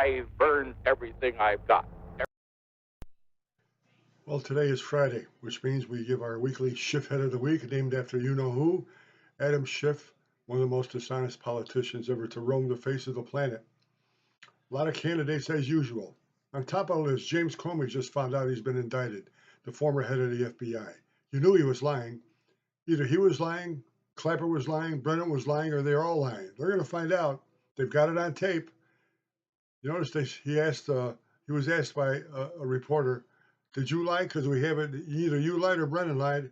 I've burned everything I've got. Well, today is Friday, which means we give our weekly Schiffhead of the Week, named after you-know-who, Adam Schiff, one of the most dishonest politicians ever to roam the face of the planet. A lot of candidates as usual. On top of this, James Comey just found out he's been indicted, the former head of the FBI. You knew he was lying. Either he was lying, Clapper was lying, Brennan was lying, or they're all lying. They're going to find out. They've got it on tape. You notice he was asked by a reporter, "Did you lie? Because we have it. Either you lied or Brennan lied."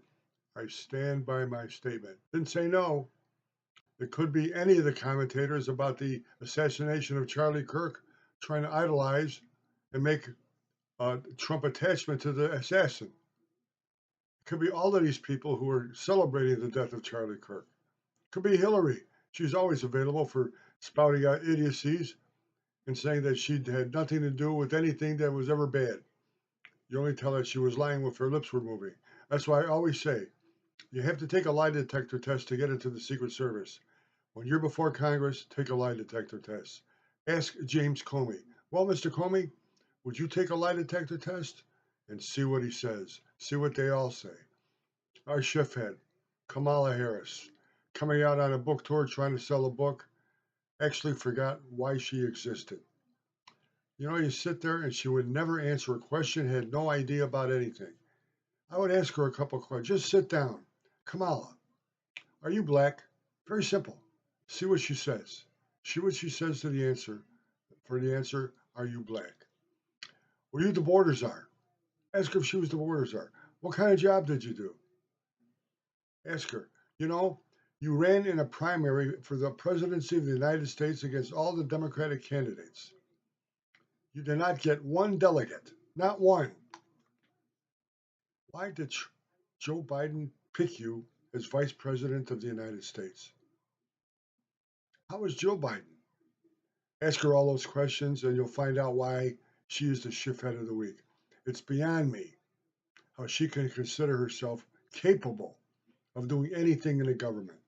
I stand by my statement. Didn't say no. It could be any of the commentators about the assassination of Charlie Kirk trying to idolize and make a Trump attachment to the assassin. It could be all of these people who are celebrating the death of Charlie Kirk. It could be Hillary. She's always available for spouting out idiocies and saying that she had nothing to do with anything that was ever bad. You only tell that she was lying if her lips were moving. That's why I always say, you have to take a lie detector test to get into the Secret Service. When you're before Congress, take a lie detector test. Ask James Comey. Well, Mr. Comey, would you take a lie detector test? And see what he says. See what they all say. Our Schiffhead, Kamala Harris, coming out on a book tour trying to sell a book, actually forgot why she existed. You know, you sit there and she would never answer a question, had no idea about anything. I would ask her a couple of questions. Just sit down. Kamala, are you black? Very simple. See what she says. See what she says to the answer. For the answer, are you black? Were you the border czar? Ask her if she was the border czar. What kind of job did you do? Ask her. You know, you ran in a primary for the presidency of the United States against all the Democratic candidates. You did not get one delegate, not one. Why did Joe Biden pick you as vice president of the United States? How was Joe Biden? Ask her all those questions and you'll find out why she is the Schiffhead of the week. It's beyond me how she can consider herself capable of doing anything in the government.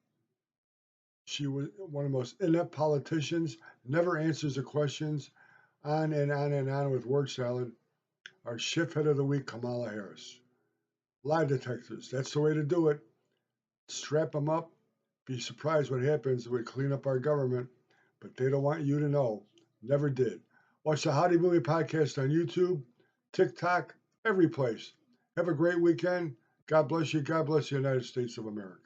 She was one of the most inept politicians, never answers the questions, on and on and on with word salad. Our Schiffhead of the week, Kamala Harris. Lie detectors, that's the way to do it. Strap them up. Be surprised what happens if we clean up our government, but they don't want you to know. Never did. Watch the Howdy Movie Podcast on YouTube, TikTok, every place. Have a great weekend. God bless you. God bless the United States of America.